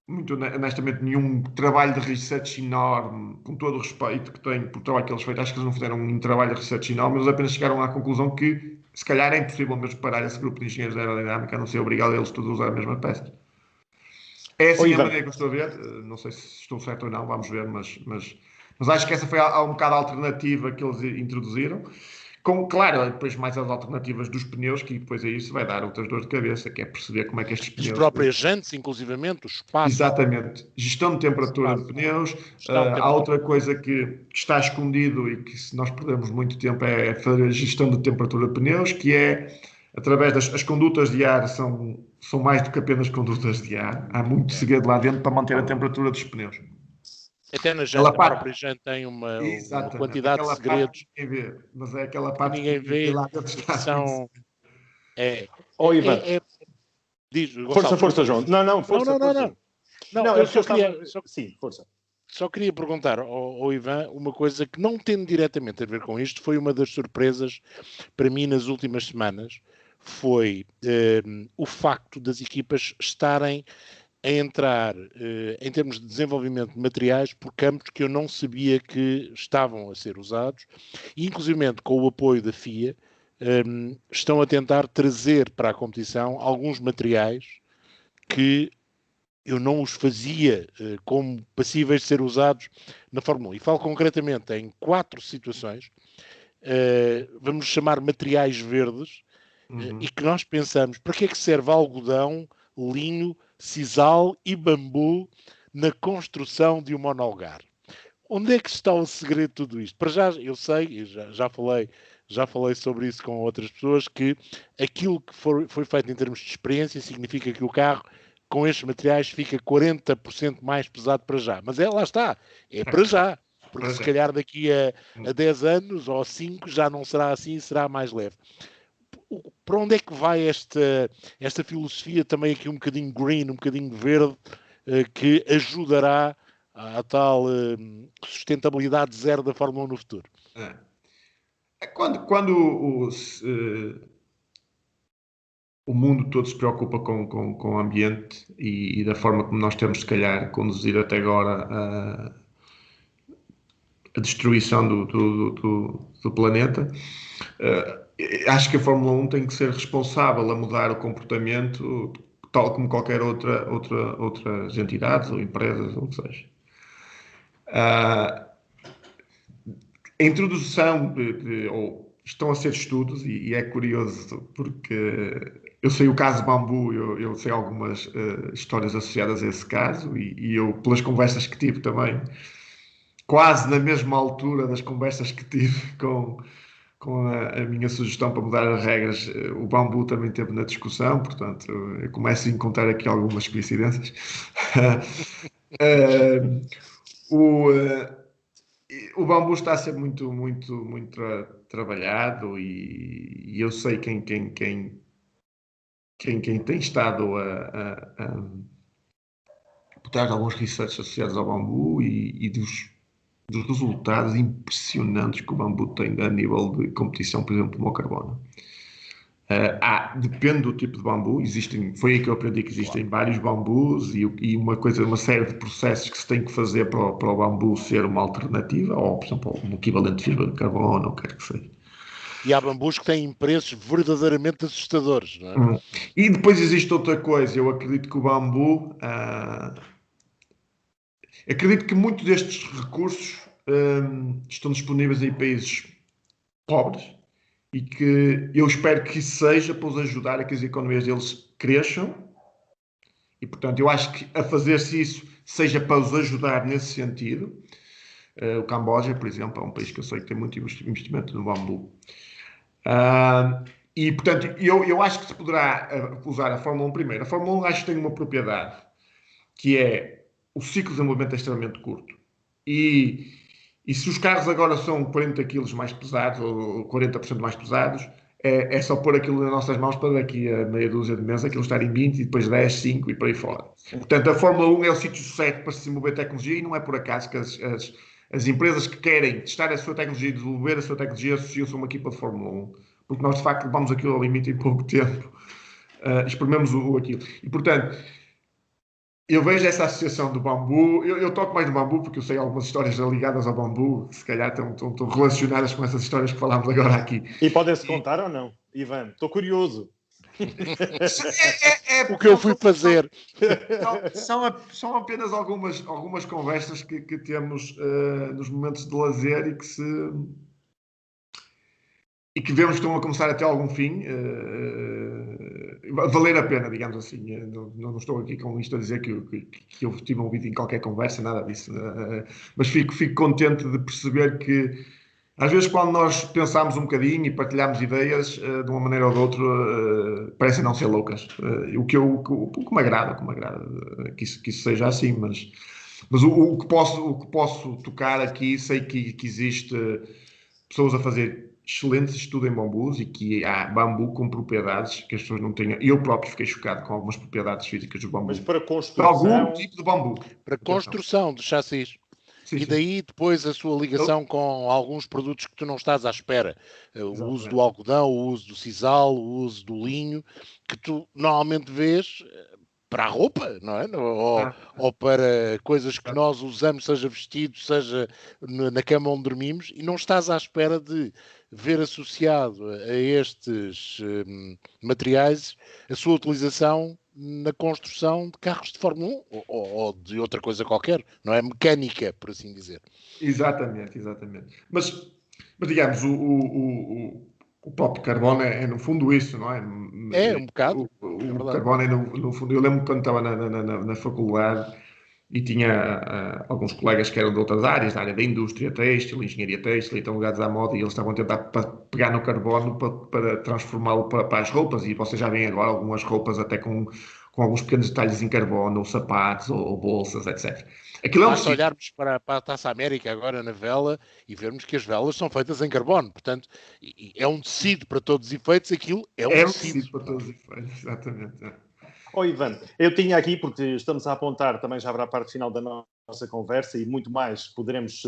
muito honestamente, nenhum trabalho de research enorme, com todo o respeito que tenho por trabalho que eles feiram. Acho que eles não fizeram um trabalho de research enorme, eles apenas chegaram à conclusão que, se calhar, é impossível mesmo parar esse grupo de engenheiros de aerodinâmica, a não ser obrigado a eles todos a usar a mesma peça. É assim a maneira que eu estou a ver. Não sei se estou certo ou não, vamos ver, mas acho que essa foi um bocado a alternativa que eles introduziram. Claro, depois mais as alternativas dos pneus, que depois aí isso vai dar outras dores de cabeça, que é perceber como é que estes pneus... As próprias jantes, inclusivamente, o espaço... Exatamente. Gestão de temperatura de pneus. Há outra coisa que está escondido e que se nós perdemos muito tempo é fazer a gestão de temperatura de pneus, que é através das condutas de ar, são mais do que apenas condutas de ar. Há muito segredo lá dentro para manter a temperatura dos pneus. Até na janta, a própria janta tem uma quantidade de segredos que ninguém vê, mas é aquela parte que ninguém vê, lá dentro está. São... Ivan. Diz, Gonçalo, força, João. Não, força. Não, eu Sim, força. Só queria perguntar ao Ivan uma coisa que, não tendo diretamente a ver com isto, foi uma das surpresas para mim nas últimas semanas, foi o facto das equipas estarem a entrar em termos de desenvolvimento de materiais por campos que eu não sabia que estavam a ser usados, e inclusivamente com o apoio da FIA, estão a tentar trazer para a competição alguns materiais que eu não os fazia como passíveis de ser usados na Fórmula 1. E falo concretamente em 4 situações, vamos chamar materiais verdes, e que nós pensamos, para que é que serve algodão, linho, sisal e bambu na construção de um monolugar? Onde é que está o segredo de tudo isto? Para já, eu sei, já falei sobre isso com outras pessoas, que aquilo que foi feito em termos de experiência significa que o carro, com estes materiais, fica 40% mais pesado para já. Mas lá está, é para já. Porque se calhar daqui a 10 anos ou 5 já não será assim, será mais leve. Para onde é que vai esta filosofia também aqui um bocadinho green, um bocadinho verde, que ajudará à tal sustentabilidade zero da Fórmula 1 no futuro? Quando o mundo todo se preocupa com o ambiente e da forma como nós temos, se calhar, conduzido até agora a destruição do planeta, acho que a Fórmula 1 tem que ser responsável a mudar o comportamento, tal como qualquer outras entidades ou empresas, ou o que seja. A introdução estão a ser estudos, e é curioso porque eu sei o caso Bambu, eu sei algumas histórias associadas a esse caso, e eu, pelas conversas que tive também, quase na mesma altura das conversas que tive com a minha sugestão para mudar as regras, o Bambu também esteve na discussão, portanto, eu começo a encontrar aqui algumas coincidências. O Bambu está a ser muito trabalhado, e eu sei quem tem estado a botar alguns research associados ao Bambu e dos resultados impressionantes que o Bambu tem a nível de competição, por exemplo, no carbono. Depende do tipo de bambu, foi aí que eu aprendi que existem vários bambus e uma série de processos que se tem que fazer para o bambu ser uma alternativa, ou, por exemplo, um equivalente de fibra de carbono, ou quer que seja. E há bambus que têm preços verdadeiramente assustadores, não é? E depois existe outra coisa, eu acredito que o bambu... acredito que muitos destes recursos estão disponíveis em países pobres, e que eu espero que isso seja para os ajudar a que as economias deles cresçam. E, portanto, eu acho que a fazer-se isso seja para os ajudar nesse sentido. O Camboja, por exemplo, é um país que eu sei que tem muito investimento no bambu. E, portanto, eu acho que se poderá usar a Fórmula 1 primeiro. A Fórmula 1 acho que tem uma propriedade, que é o ciclo de desenvolvimento é extremamente curto. E se os carros agora são 40 kg mais pesados, ou 40% mais pesados, é só pôr aquilo nas nossas mãos para daqui a meia dúzia de meses aquilo estar em 20 e depois 10, 5 e por aí fora. Portanto, a Fórmula 1 é o sítio certo para se desenvolver tecnologia e não é por acaso que as empresas que querem testar a sua tecnologia e desenvolver a sua tecnologia associam-se a uma equipa de Fórmula 1. Porque nós, de facto, levamos aquilo ao limite em pouco tempo. Experimentamos aquilo. E, portanto, eu vejo essa associação do bambu. Eu toco mais no bambu porque eu sei algumas histórias ligadas ao bambu, que se calhar estão relacionadas com essas histórias que falámos agora aqui. E podem-se contar ou não, Ivan? Estou curioso. O que eu fui fazer. São apenas algumas conversas que temos nos momentos de lazer e que vemos que estão a começar a ter algum fim, valer a pena, digamos assim. Não estou aqui com isto a dizer que eu tive ouvido em qualquer conversa, nada disso. Mas fico contente de perceber que, às vezes, quando nós pensamos um bocadinho e partilhamos ideias, de uma maneira ou de outra, parecem não ser loucas. O que me agrada, que isso seja assim, mas o que posso tocar aqui, sei que existe pessoas a fazer excelente estudo em bambus e que há bambu com propriedades que as pessoas não têm. Eu próprio fiquei chocado com algumas propriedades físicas do bambu. Mas para construção... Para algum tipo de bambu. Para construção de chassis. Sim, e daí depois a sua ligação com alguns produtos que tu não estás à espera. O uso do algodão, o uso do sisal, o uso do linho, que tu normalmente vês para a roupa, não é? Ou para coisas que nós usamos, seja vestidos, seja na cama onde dormimos, e não estás à espera de ver associado a estes materiais a sua utilização na construção de carros de Fórmula 1 ou de outra coisa qualquer, não é? Mecânica, por assim dizer. Exatamente. Mas digamos, o próprio carbono é no fundo isso, não é? É, um bocado. O carbono é no fundo... Eu lembro quando estava na faculdade e tinha alguns colegas que eram de outras áreas, da área da indústria têxtil, engenharia têxtil, e estão ligados à moda, e eles estavam a tentar pegar no carbono para transformá-lo para as roupas, e vocês já veem agora algumas roupas até com alguns pequenos detalhes em carbono, ou sapatos, ou bolsas, etc. Basta olharmos para a Taça América agora na vela e vermos que as velas são feitas em carbono, portanto, é um tecido para todos os efeitos, aquilo é um tecido para todos os efeitos, exatamente. Ivan, eu tinha aqui, porque estamos a apontar, também já haverá a parte final da nossa conversa e muito mais poderemos,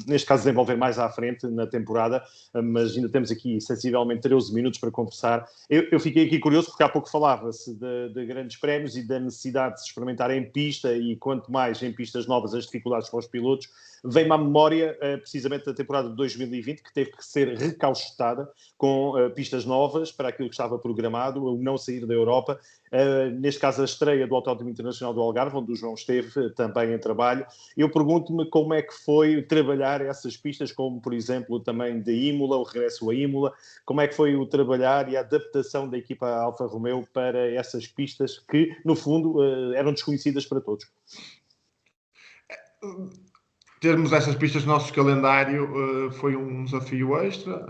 neste caso, desenvolver mais à frente na temporada, mas ainda temos aqui sensivelmente 13 minutos para conversar. Eu fiquei aqui curioso porque há pouco falava-se de grandes prémios e da necessidade de se experimentar em pista, e quanto mais em pistas novas as dificuldades para os pilotos. Vem-me à memória precisamente da temporada de 2020, que teve que ser recauchetada com pistas novas para aquilo que estava programado, o não sair da Europa. Neste caso, a estreia do Autódromo Internacional do Algarve, onde o João esteve também em trabalho. Eu pergunto-me como é que foi trabalhar essas pistas, como, por exemplo, também de Imola, o regresso a Imola. Como é que foi o trabalhar e a adaptação da equipa Alfa Romeo para essas pistas que, no fundo, eram desconhecidas para todos? Termos essas pistas no nosso calendário foi um desafio extra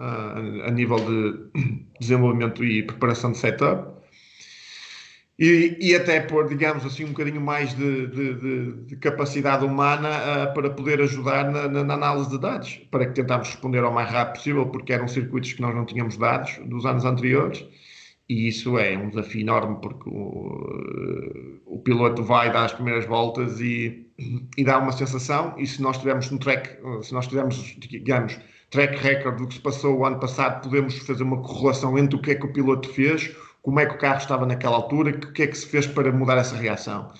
a nível de desenvolvimento e preparação de setup. E até pôr, digamos assim, um bocadinho mais de capacidade humana para poder ajudar na análise de dados, para que tentámos responder ao mais rápido possível, porque eram circuitos que nós não tínhamos dados dos anos anteriores, e isso é um desafio enorme, porque o piloto vai dar as primeiras voltas e dá uma sensação, e se nós tivermos digamos, track record do que se passou o ano passado, podemos fazer uma correlação entre o que é que o piloto fez, como é que o carro estava naquela altura, o que é que se fez para mudar essa reação.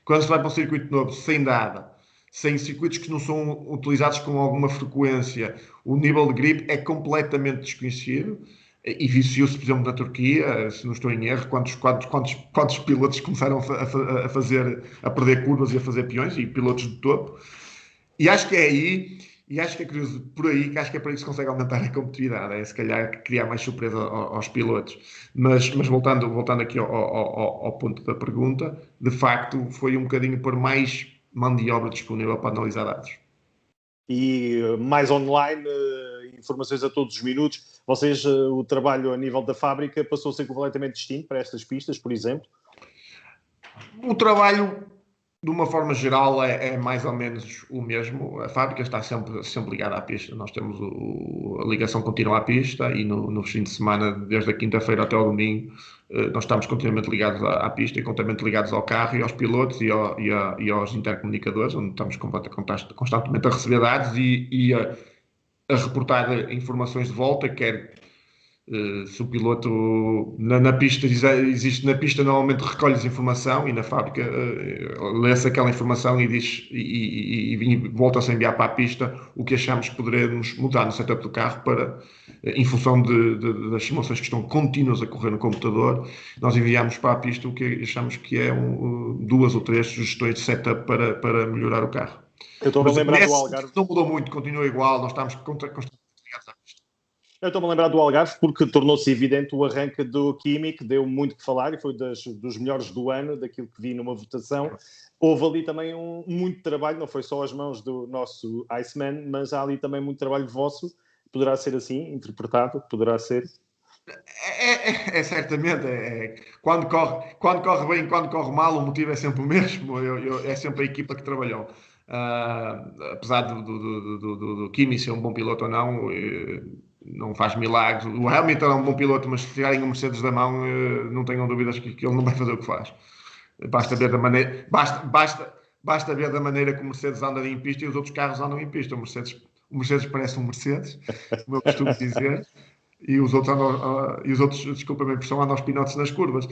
Quando se vai para um circuito novo, sem dado, sem circuitos que não são utilizados com alguma frequência, o nível de grip é completamente desconhecido, e viu-se, por exemplo, na Turquia, se não estou em erro, quantos pilotos começaram a perder curvas e a fazer peões, e pilotos de topo. E acho que é aí, E acho que é curioso por aí, que acho que é para isso que consegue aumentar a competitividade, é se calhar criar mais surpresa aos pilotos. Mas voltando aqui ao ponto da pergunta, de facto foi um bocadinho por mais mão de obra disponível para analisar dados. E mais online, informações a todos os minutos. Vocês, o trabalho a nível da fábrica passou a ser completamente distinto para estas pistas, por exemplo? O trabalho, de uma forma geral, é mais ou menos o mesmo. A fábrica está sempre ligada à pista. Nós temos a ligação contínua à pista e no fim de semana, desde a quinta-feira até ao domingo, nós estamos continuamente ligados à pista e continuamente ligados ao carro e aos pilotos e aos intercomunicadores, onde estamos constantemente a receber dados e a reportar informações de volta, quer se o piloto na pista existe na pista, normalmente recolhes informação e na fábrica lê-se aquela informação e diz e volta-se a enviar para a pista o que achamos que poderemos mudar no setup do carro para, em função das simulações que estão contínuas a correr no computador, nós enviamos para a pista o que achamos que é 2 ou 3 sugestões de setup para melhorar o carro. Eu estou-me a lembrar do Algarve. Não mudou muito, continua igual, nós estamos constantemente ligados à pista. Eu estou-me a lembrar do Algarve porque tornou-se evidente o arranque do Kimi, que deu muito que falar e foi dos melhores do ano, daquilo que vi numa votação. Houve ali também muito trabalho, não foi só as mãos do nosso Iceman, mas há ali também muito trabalho vosso. Poderá ser assim, interpretado, poderá ser. Certamente. Quando corre bem, quando corre mal, o motivo é sempre o mesmo. É sempre a equipa que trabalhou. Apesar do Kimi ser um bom piloto ou não faz milagres. O Hamilton é um bom piloto, mas se tirarem o Mercedes da mão, não tenham dúvidas que ele não vai fazer o que faz. Basta ver da maneira que o Mercedes anda em pista e os outros carros andam em pista. O Mercedes parece um Mercedes, como eu costumo dizer, e os outros, desculpa-me a impressão, andam aos pinotes nas curvas.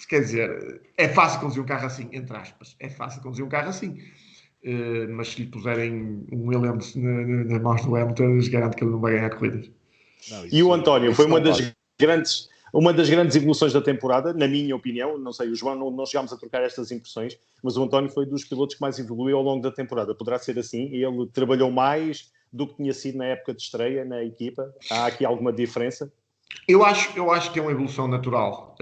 Quer dizer, é fácil conduzir um carro assim, entre aspas. É fácil conduzir um carro assim. Mas se lhe puserem um Williams nas mãos do Hamilton, eu garanto que ele não vai ganhar corridas. E o António foi uma das grandes evoluções da temporada, na minha opinião. Não sei, o João, não chegámos a trocar estas impressões, mas o António foi dos pilotos que mais evoluiu ao longo da temporada. Poderá ser assim? Ele trabalhou mais do que tinha sido na época de estreia na equipa? Há aqui alguma diferença? Eu acho que é uma evolução natural.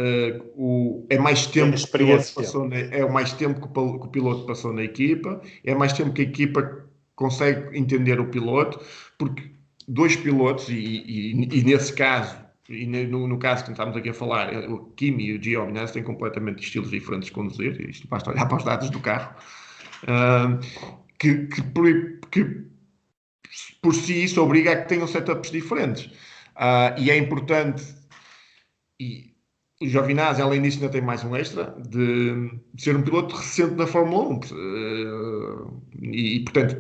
É mais tempo que o piloto passou é o mais tempo que o piloto passou na equipa, é mais tempo que a equipa consegue entender o piloto, porque 2 pilotos, e nesse caso, e no caso que estamos aqui a falar, o Kimi e o Giovinazzi têm completamente estilos diferentes de conduzir, isto basta olhar para os dados do carro, que por si isso obriga a que tenham setups diferentes. E é importante, e o Giovinazzi, além disso, ainda tem mais um extra, de ser um piloto recente na Fórmula 1. Portanto,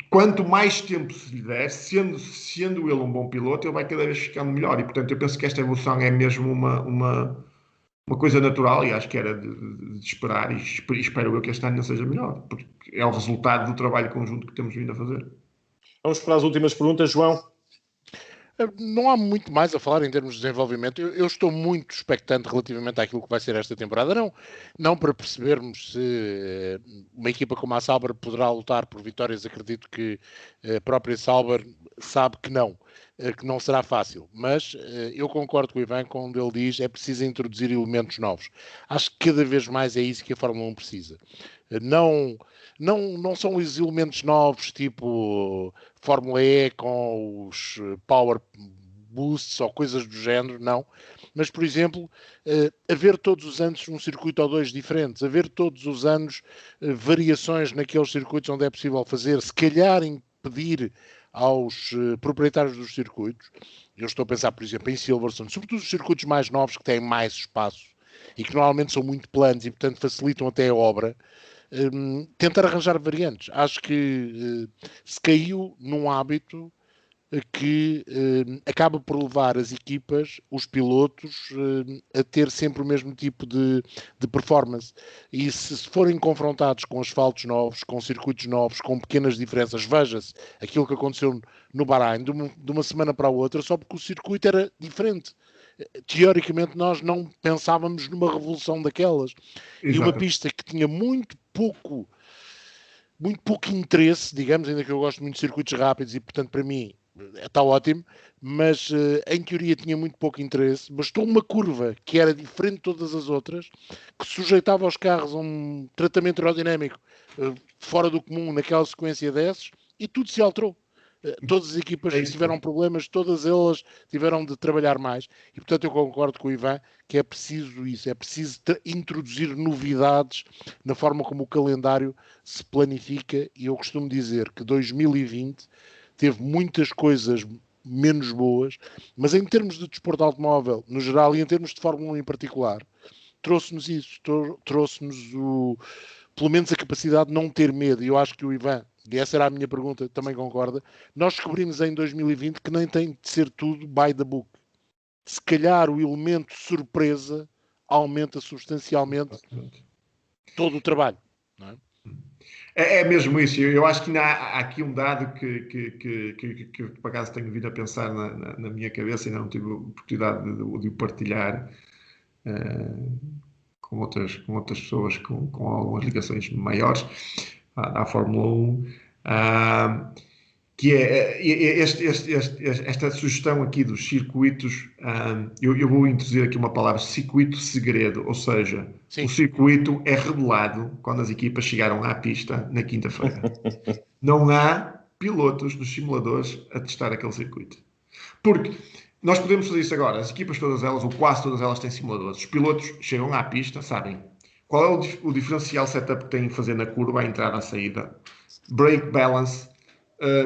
quanto mais tempo se lhe der, sendo ele um bom piloto, ele vai cada vez ficando melhor. E, portanto, eu penso que esta evolução é mesmo uma coisa natural e acho que era de esperar e espero eu que este ano não seja melhor, porque é o resultado do trabalho conjunto que temos vindo a fazer. Vamos para as últimas perguntas, João. Não há muito mais a falar em termos de desenvolvimento. Eu estou muito expectante relativamente àquilo que vai ser esta temporada. Não para percebermos se uma equipa como a Sauber poderá lutar por vitórias. Acredito que a própria Sauber sabe que não será fácil. Mas eu concordo com o Ivan quando ele diz que é preciso introduzir elementos novos. Acho que cada vez mais é isso que a Fórmula 1 precisa. Não são os elementos novos tipo Fórmula E com os Power Boosts ou coisas do género, não. Mas, por exemplo, haver todos os anos um circuito ou 2 diferentes, haver todos os anos variações naqueles circuitos onde é possível fazer, se calhar impedir aos proprietários dos circuitos. Eu estou a pensar, por exemplo, em Silverstone, sobretudo os circuitos mais novos que têm mais espaço e que normalmente são muito planos e, portanto, facilitam até a obra. Tentar arranjar variantes. Acho que se caiu num hábito que acaba por levar as equipas, os pilotos, a ter sempre o mesmo tipo de performance. E se forem confrontados com asfaltos novos, com circuitos novos, com pequenas diferenças, veja-se aquilo que aconteceu no Bahrein, de uma semana para a outra, só porque o circuito era diferente. Teoricamente nós não pensávamos numa revolução daquelas. Exato. E uma pista que tinha muito pouco muito pouco interesse, digamos, ainda que eu gosto muito de circuitos rápidos e, portanto, para mim está ótimo, mas em teoria tinha muito pouco interesse. Bastou uma curva que era diferente de todas as outras, que sujeitava os carros a um tratamento aerodinâmico fora do comum naquela sequência desses, e tudo se alterou. Todas as equipas tiveram problemas, todas elas tiveram de trabalhar mais. E, portanto, eu concordo com o Ivan que é preciso isso, é preciso introduzir novidades na forma como o calendário se planifica. E eu costumo dizer que 2020 teve muitas coisas menos boas, mas em termos de desporto automóvel, no geral, e em termos de Fórmula 1 em particular, trouxe-nos isso, trouxe-nos pelo menos a capacidade de não ter medo. E eu acho que o Ivan, e essa era a minha pergunta, também concorda, nós descobrimos em 2020 que nem tem de ser tudo by the book. Se calhar o elemento surpresa aumenta substancialmente todo o trabalho, não é? É mesmo isso. Eu acho que ainda há aqui um dado que por acaso tenho vindo a pensar na minha cabeça e ainda não tive a oportunidade de o partilhar com outras pessoas com algumas ligações maiores à Fórmula 1, que é esta sugestão aqui dos circuitos. Eu vou introduzir aqui uma palavra: circuito segredo, ou seja, sim, o circuito é revelado quando as equipas chegaram à pista na quinta-feira. Não há pilotos nos simuladores a testar aquele circuito. Porque nós podemos fazer isso agora. As equipas todas elas, ou quase todas elas, têm simuladores. Os pilotos chegam à pista, sabem qual é o diferencial setup que têm que fazer na curva, à entrada, à saída, brake balance,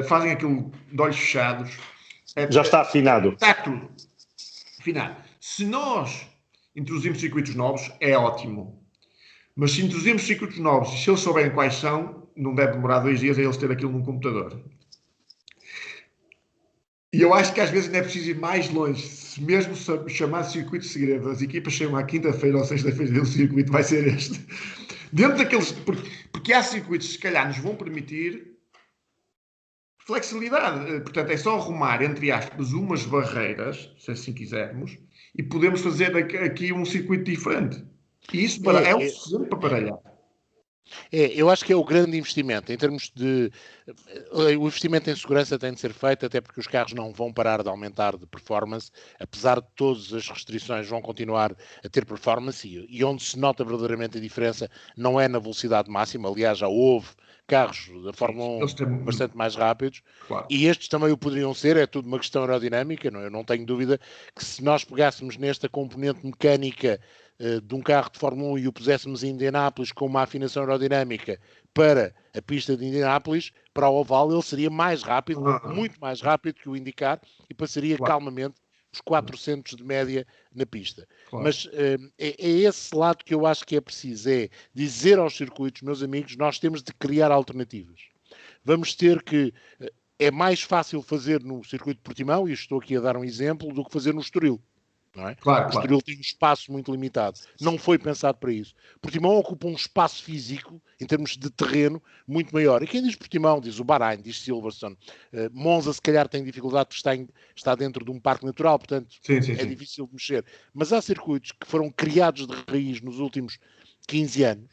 fazem aquilo de olhos fechados. Já está afinado. Está tudo afinado. Se nós introduzimos circuitos novos, é ótimo. Mas se introduzimos circuitos novos, e se eles souberem quais são, não deve demorar 2 dias a eles ter aquilo num computador. E eu acho que às vezes não é preciso ir mais longe. Se mesmo chamar circuito segredo, as equipas chegam à quinta-feira ou sexta-feira e o circuito vai ser este. Dentro daqueles... Porque há circuitos que se calhar nos vão permitir flexibilidade. Portanto, é só arrumar, entre aspas, umas barreiras, se assim quisermos, e podemos fazer aqui um circuito diferente. E isso é um sempre para aparelhar. Eu acho que é o grande investimento, em termos de... O investimento em segurança tem de ser feito, até porque os carros não vão parar de aumentar de performance, apesar de todas as restrições vão continuar a ter performance, e onde se nota verdadeiramente a diferença não é na velocidade máxima. Aliás, já houve carros da Fórmula 1 bastante mais rápidos, claro, e estes também o poderiam ser. É tudo uma questão aerodinâmica, não? Eu não tenho dúvida que se nós pegássemos nesta componente mecânica de um carro de Fórmula 1 e o puséssemos em Indianápolis com uma afinação aerodinâmica para a pista de Indianápolis, para o oval, ele seria mais rápido, muito mais rápido que o IndyCar, e passaria calmamente os 400 de média na pista. Claro. Mas é esse lado que eu acho que é preciso, é dizer aos circuitos, meus amigos, nós temos de criar alternativas. Vamos ter que... É mais fácil fazer no circuito de Portimão, e estou aqui a dar um exemplo, do que fazer no Estoril. Não é? Claro, o Estoril tem um espaço muito limitado. Não foi pensado para isso. Portimão ocupa um espaço físico, em termos de terreno, muito maior. E quem diz Portimão, diz o Bahrein, diz Silverstone. Monza, se calhar, tem dificuldade porque está dentro de um parque natural, portanto, sim. Difícil de mexer. Mas há circuitos que foram criados de raiz nos últimos 15 anos,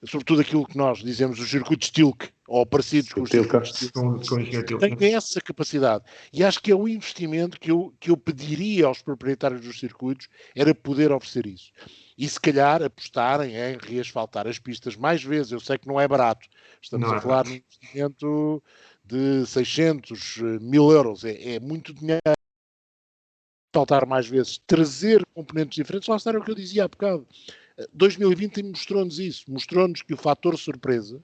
sobretudo aquilo que nós dizemos, os circuitos Tilke, ou parecidos com os circuitos Tilke, têm essa capacidade. E acho que é o investimento que eu pediria aos proprietários dos circuitos, era poder oferecer isso. E se calhar apostarem em reasfaltar as pistas mais vezes. Eu sei que não é barato. Estamos a falar de um investimento de 600 mil euros. É muito dinheiro. Faltar mais vezes, trazer componentes diferentes. Lá está o que eu dizia há bocado. 2020 mostrou-nos isso, mostrou-nos que o fator surpresa,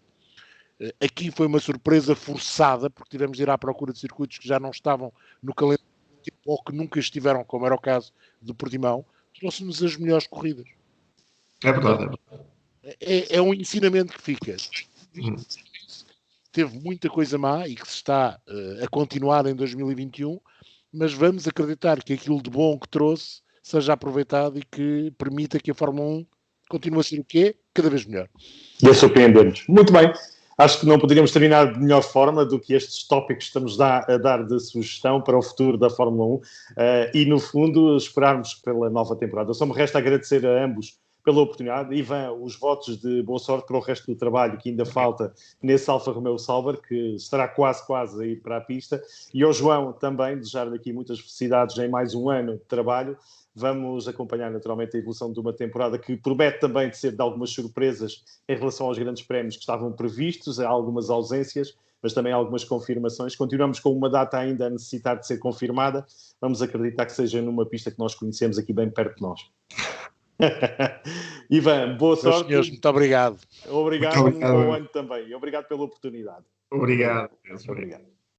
aqui foi uma surpresa forçada, porque tivemos de ir à procura de circuitos que já não estavam no calendário ou que nunca estiveram, como era o caso de Portimão, trouxe-nos as melhores corridas. É verdade. É um ensinamento que fica. Teve muita coisa má e que se está a continuar em 2021, mas vamos acreditar que aquilo de bom que trouxe seja aproveitado e que permita que a Fórmula 1 continue a ser o que é, cada vez melhor. E a surpreender-nos. Muito bem. Acho que não poderíamos terminar de melhor forma do que estes tópicos que estamos a dar de sugestão para o futuro da Fórmula 1 e, no fundo, esperarmos pela nova temporada. Só me resta agradecer a ambos pela oportunidade. Ivan, os votos de boa sorte para o resto do trabalho que ainda falta nesse Alfa Romeo Sauber, que estará quase a ir para a pista. E ao João também, desejar-lhe aqui muitas felicidades em mais um ano de trabalho. Vamos acompanhar naturalmente a evolução de uma temporada que promete também de ser de algumas surpresas em relação aos grandes prémios que estavam previstos, há algumas ausências, mas também algumas confirmações. Continuamos com uma data ainda a necessitar de ser confirmada. Vamos acreditar que seja numa pista que nós conhecemos aqui bem perto de nós. Ivan, boa sorte. Senhores, muito obrigado. Obrigado, muito obrigado. Um bom ano também. E obrigado pela oportunidade. Obrigado. Obrigado.